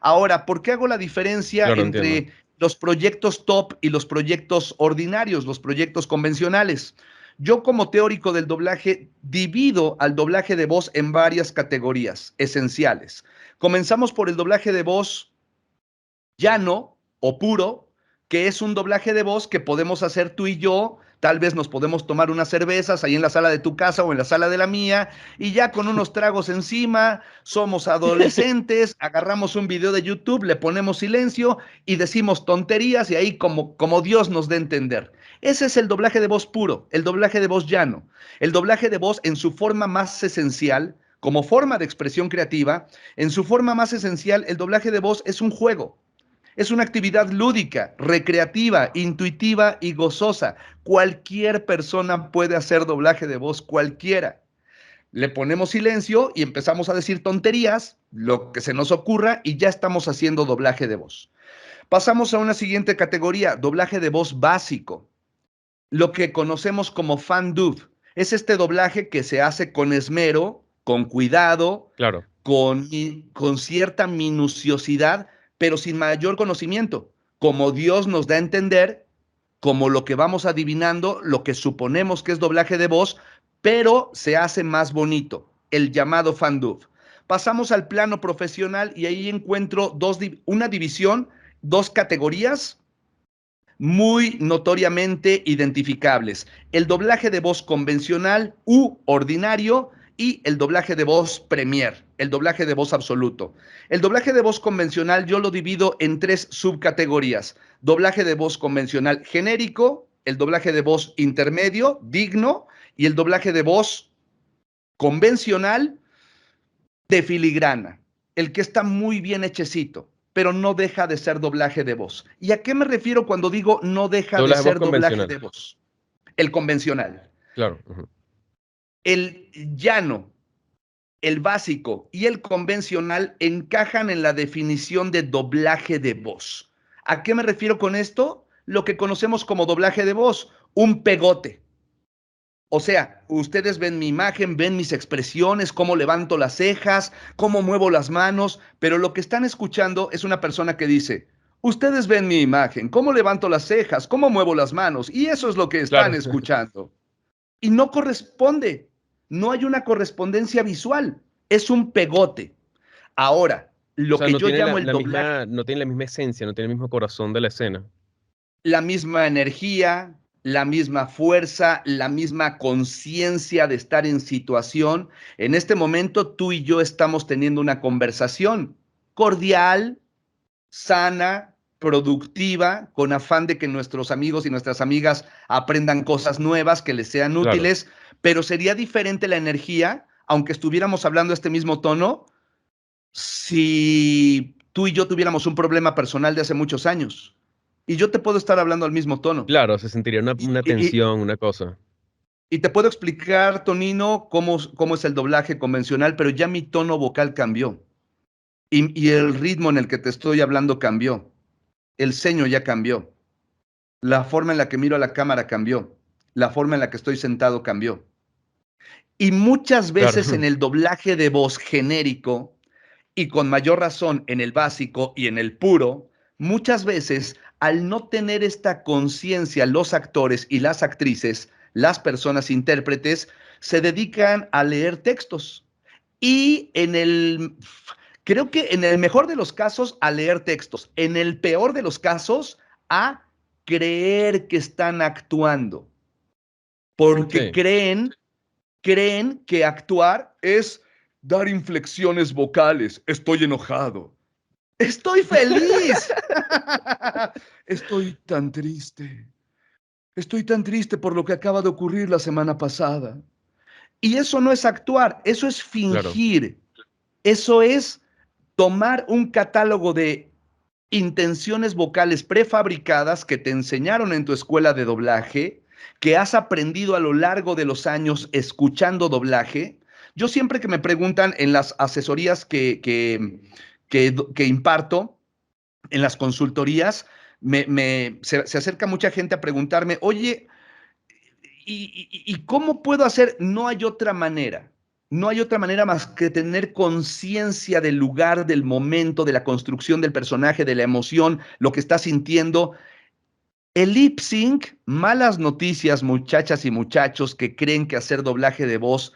Ahora, ¿por qué hago la diferencia Claro, entiendo. entre los proyectos top y los proyectos ordinarios, los proyectos convencionales? Yo como teórico del doblaje divido al doblaje de voz en varias categorías esenciales. Comenzamos por el doblaje de voz llano o puro, que es un doblaje de voz que podemos hacer tú y yo. Tal vez nos podemos tomar unas cervezas ahí en la sala de tu casa o en la sala de la mía y ya con unos tragos encima, somos adolescentes, agarramos un video de YouTube, le ponemos silencio y decimos tonterías y ahí como Dios nos dé a entender. Ese es el doblaje de voz puro, el doblaje de voz llano. El doblaje de voz en su forma más esencial, como forma de expresión creativa, en su forma más esencial, el doblaje de voz es un juego. Es una actividad lúdica, recreativa, intuitiva y gozosa. Cualquier persona puede hacer doblaje de voz, cualquiera. Le ponemos silencio y empezamos a decir tonterías, lo que se nos ocurra, y ya estamos haciendo doblaje de voz. Pasamos a una siguiente categoría, doblaje de voz básico, lo que conocemos como fan dub. Es este doblaje que se hace con esmero, con cuidado, Claro. con cierta minuciosidad, pero sin mayor conocimiento, como Dios nos da a entender, como lo que vamos adivinando, lo que suponemos que es doblaje de voz, pero se hace más bonito, el llamado fan dub. Pasamos al plano profesional y ahí encuentro una división, dos categorías muy notoriamente identificables: el doblaje de voz convencional u ordinario y el doblaje de voz premier, el doblaje de voz absoluto. El doblaje de voz convencional yo lo divido en tres subcategorías: doblaje de voz convencional genérico, el doblaje de voz intermedio, digno, y el doblaje de voz convencional de filigrana, el que está muy bien hechecito, pero no deja de ser doblaje de voz. ¿Y a qué me refiero cuando digo no deja de Doblaje de voz ser doblaje convencional. de voz? El convencional. Claro. Ujú. El llano, el básico y el convencional encajan en la definición de doblaje de voz. ¿A qué me refiero con esto? Lo que conocemos como doblaje de voz, un pegote. O sea, ustedes ven mi imagen, ven mis expresiones, cómo levanto las cejas, cómo muevo las manos, pero lo que están escuchando es una persona que dice: ustedes ven mi imagen, cómo levanto las cejas, cómo muevo las manos, y eso es lo que están Claro. escuchando. Y no corresponde, no hay una correspondencia visual, es un pegote. Ahora, O lo sea, que no yo tiene llamo el doblaje, no tiene la misma esencia, no tiene el mismo corazón de la escena. la misma energía, la misma fuerza, la misma conciencia de estar en situación. En este momento tú y yo estamos teniendo una conversación cordial, sana, productiva, con afán de que nuestros amigos y nuestras amigas aprendan cosas nuevas que les sean Claro. útiles, pero sería diferente la energía, aunque estuviéramos hablando este mismo tono, si tú y yo tuviéramos un problema personal de hace muchos años. Y yo te puedo estar hablando al mismo tono. Claro, se sentiría Y, una y- tensión, una cosa. y te puedo explicar, Tonino, cómo es el doblaje convencional, pero ya mi tono vocal cambió. Y el ritmo en el que te estoy hablando cambió. El ceño ya cambió. La forma en la que miro a la cámara cambió. La forma en la que estoy sentado cambió. Y muchas veces en Claro. el doblaje de voz genérico, y con mayor razón en el básico y en el puro, muchas veces al no tener esta conciencia los actores y las actrices, las personas intérpretes, se dedican a leer textos. Y creo que en el mejor de los casos a leer textos, en el peor de los casos a creer que están actuando, porque Sí. creen que actuar es dar inflexiones vocales. Estoy enojado. Estoy feliz. Estoy tan triste. Estoy tan triste por lo que acaba de ocurrir la semana pasada. Y eso no es actuar, eso es Claro. fingir. Eso es tomar un catálogo de intenciones vocales prefabricadas que te enseñaron en tu escuela de doblaje, que has aprendido a lo largo de los años escuchando doblaje. Yo siempre que me preguntan en las asesorías que imparto, en las consultorías, se acerca mucha gente a preguntarme: oye, ¿y cómo puedo hacer? No hay otra manera. no hay otra manera más que tener conciencia del lugar, del momento, de la construcción del personaje, de la emoción, lo que está sintiendo. El lip sync, malas noticias, muchachas y muchachos que creen que hacer doblaje de voz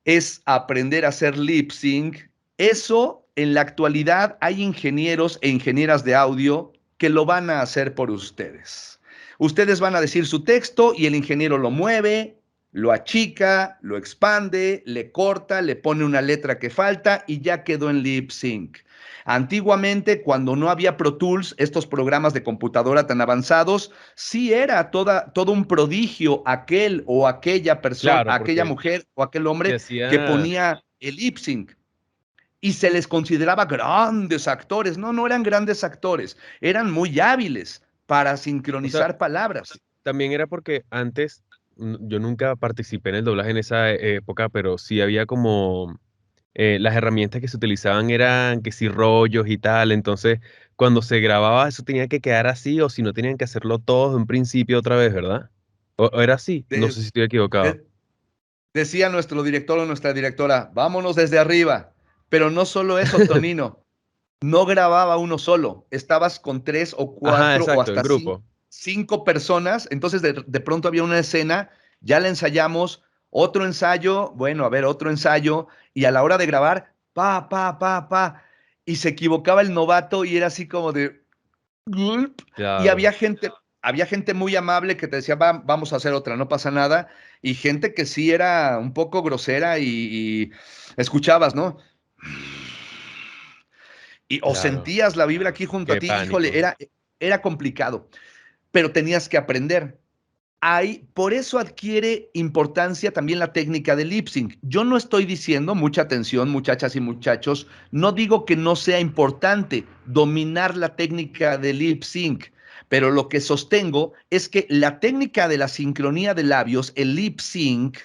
es aprender a hacer lip sync. Eso, en la actualidad, hay ingenieros e ingenieras de audio que lo van a hacer por ustedes. Ustedes van a decir su texto y el ingeniero lo mueve, lo achica, lo expande, le corta, le pone una letra que falta y ya quedó en lip sync. Antiguamente, cuando no había Pro Tools, estos programas de computadora tan avanzados, sí era todo un prodigio aquel o aquella persona, Claro, aquella porque mujer o aquel se hombre que hacía, ponía el lip sync y se les consideraba grandes actores. No, no eran grandes actores, eran muy hábiles para o sea, sincronizar palabras. también era porque antes, yo nunca participé en el doblaje en esa época, pero sí había como las herramientas que se utilizaban eran que si rollos y tal, entonces cuando se grababa eso tenía que quedar así o si no tenían que hacerlo todos de un principio otra vez, ¿verdad? O era así, no De- sé si estoy equivocado. de- Decía nuestro director o nuestra directora, vámonos desde arriba. Pero no solo eso, Tonino, no grababa uno solo, estabas con tres o Ajá, cuatro o exacto, en hasta grupo. cinco personas, entonces de pronto había una escena, ya la ensayamos, otro ensayo, bueno, a ver, otro ensayo, y a la hora de grabar, y se equivocaba el novato y era así como de, gulp, y Claro, había gente muy amable que te decía, vamos a hacer otra, no pasa nada, y gente que sí era un poco grosera y escuchabas, ¿no? O claro. sentías la vibra aquí junto a Qué ti, híjole, pánico. era complicado, pero tenías que aprender. Por eso adquiere importancia también la técnica del lip sync. Yo no estoy diciendo, mucha atención, muchachas y muchachos, no digo que no sea importante dominar la técnica del lip sync, pero lo que sostengo es que la técnica de la sincronía de labios, el lip sync,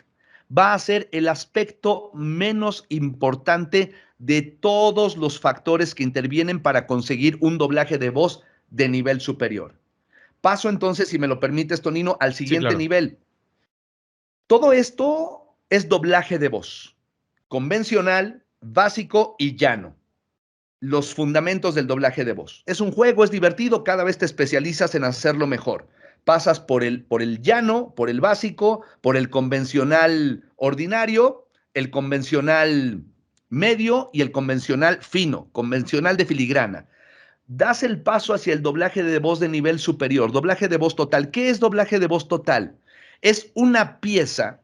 va a ser el aspecto menos importante de todos los factores que intervienen para conseguir un doblaje de voz de nivel superior. Paso entonces, si me lo permites, Tonino, al Sí, siguiente claro. nivel. Todo esto es doblaje de voz, convencional, básico y llano. Los fundamentos del doblaje de voz. Es un juego, es divertido, cada vez te especializas en hacerlo mejor. Pasas por el llano, por el básico, por el convencional ordinario, el convencional medio y el convencional fino, convencional de filigrana. Das el paso hacia el doblaje de voz de nivel superior, doblaje de voz total. ¿Qué es doblaje de voz total? Es una pieza,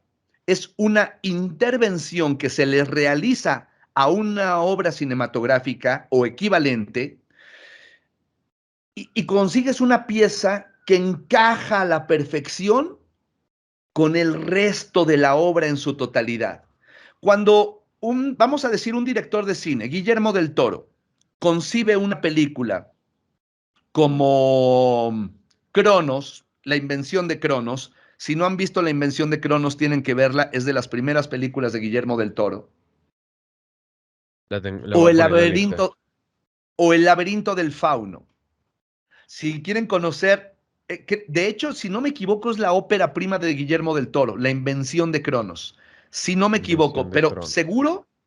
es una intervención que se le realiza a una obra cinematográfica o equivalente y consigues una pieza que encaja a la perfección con el resto de la obra en su totalidad. Cuando vamos a decir, un director de cine, Guillermo del Toro, concibe una película como Cronos, la invención de Cronos. Si no han visto la invención de Cronos, tienen que verla. Es de las primeras películas de Guillermo del Toro. La voy O a el poner en la lista. laberinto, o el laberinto del fauno. Si quieren conocer, de hecho, si no me equivoco, es la ópera prima de Guillermo del Toro, la invención de Cronos. Si no me Invención equivoco, de pero Cronos.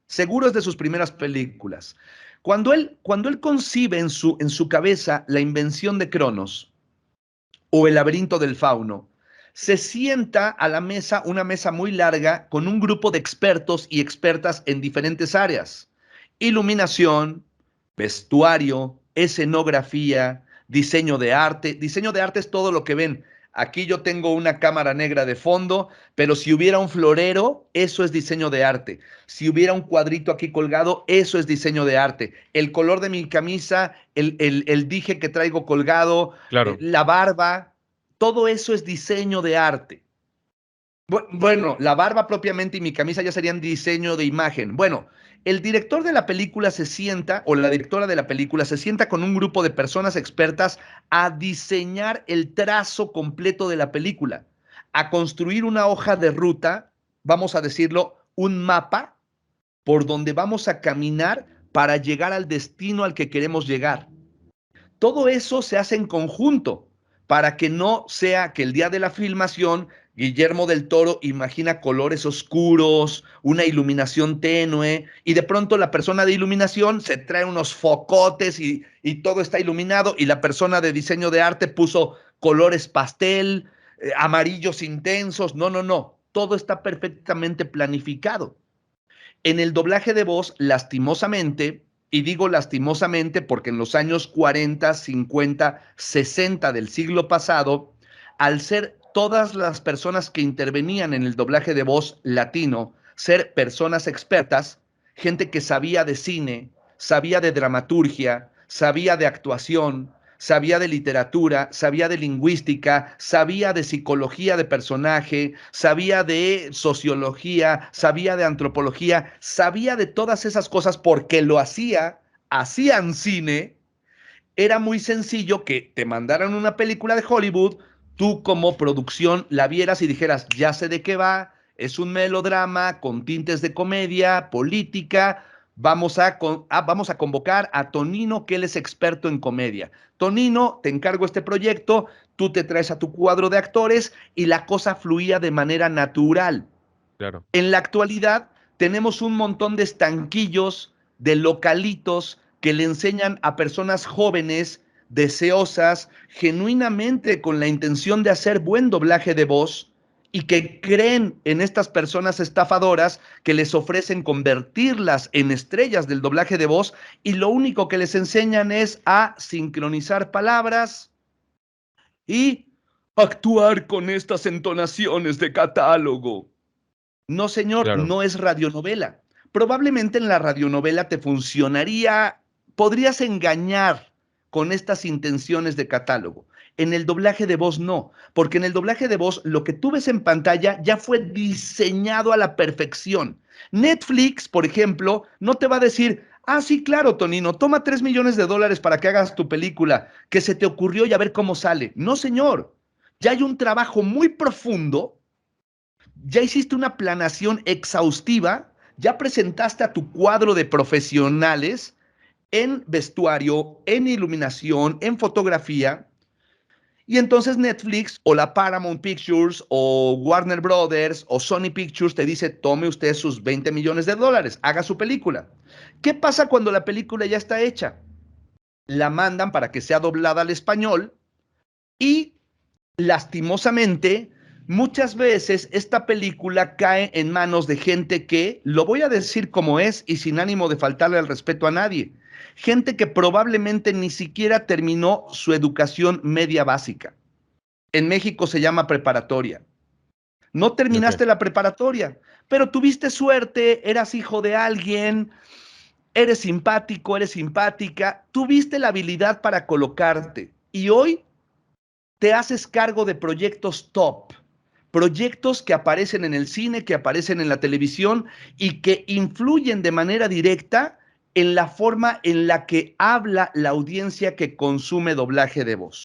seguro es de sus primeras películas. Cuando él concibe en su cabeza la invención de Cronos, o el laberinto del fauno, se sienta a la mesa, una mesa muy larga, con un grupo de expertos y expertas en diferentes áreas. Iluminación, vestuario, escenografía, diseño de arte. Diseño de arte es todo lo que ven. Aquí yo tengo una cámara negra de fondo, pero si hubiera un florero, eso es diseño de arte. Si hubiera un cuadrito aquí colgado, eso es diseño de arte. El color de mi camisa, el dije que traigo colgado, Claro, la barba, todo eso es diseño de arte. Bueno, la barba propiamente y mi camisa ya serían diseño de imagen. Bueno, el director de la película se sienta, o la directora de la película se sienta con un grupo de personas expertas a diseñar el trazo completo de la película, a construir una hoja de ruta, vamos a decirlo, un mapa por donde vamos a caminar para llegar al destino al que queremos llegar. Todo eso se hace en conjunto para que no sea que el día de la filmación Guillermo del Toro imagina colores oscuros, una iluminación tenue, y de pronto la persona de iluminación se trae unos focotes y todo está iluminado, y la persona de diseño de arte puso colores pastel, amarillos intensos. No, no, no. Todo está perfectamente planificado. En el doblaje de voz, lastimosamente, y digo lastimosamente porque en los años 40, 50, 60 del siglo pasado, al ser todas las personas que intervenían en el doblaje de voz latino, ser personas expertas, gente que sabía de cine, sabía de dramaturgia, sabía de actuación, sabía de literatura, sabía de lingüística, sabía de psicología de personaje, sabía de sociología, sabía de antropología, sabía de todas esas cosas porque lo hacían cine. Era muy sencillo que te mandaran una película de Hollywood, tú como producción la vieras y dijeras, ya sé de qué va, es un melodrama con tintes de comedia, política, vamos a convocar a Tonino, que él es experto en comedia. Tonino, te encargo este proyecto, tú te traes a tu cuadro de actores y la cosa fluía de manera natural. Claro. En la actualidad tenemos un montón de estanquillos, de localitos que le enseñan a personas jóvenes, deseosas, genuinamente con la intención de hacer buen doblaje de voz y que creen en estas personas estafadoras que les ofrecen convertirlas en estrellas del doblaje de voz y lo único que les enseñan es a sincronizar palabras y actuar con estas entonaciones de catálogo. No, señor, Claro. no es radionovela. Probablemente en la radionovela te funcionaría, podrías engañar con estas intenciones de catálogo. En el doblaje de voz no, porque en el doblaje de voz lo que tú ves en pantalla ya fue diseñado a la perfección. Netflix, por ejemplo, no te va a decir, ah, sí, claro, Tonino, toma $3 millones para que hagas tu película, que se te ocurrió y a ver cómo sale. No, señor, ya hay un trabajo muy profundo, ya hiciste una planeación exhaustiva, ya presentaste a tu cuadro de profesionales en vestuario, en iluminación, en fotografía, y entonces Netflix o la Paramount Pictures o Warner Brothers o Sony Pictures te dice, tome usted sus $20 millones, haga su película. ¿Qué pasa cuando la película ya está hecha? La mandan para que sea doblada al español y lastimosamente, muchas veces esta película cae en manos de gente que, lo voy a decir como es y sin ánimo de faltarle al respeto a nadie, gente que probablemente ni siquiera terminó su educación media básica. En México se llama preparatoria. No Ok. terminaste la preparatoria, pero tuviste suerte, eras hijo de alguien, eres simpático, eres simpática, tuviste la habilidad para colocarte y hoy te haces cargo de proyectos top, proyectos que aparecen en el cine, que aparecen en la televisión y que influyen de manera directa en la forma en la que habla la audiencia que consume doblaje de voz.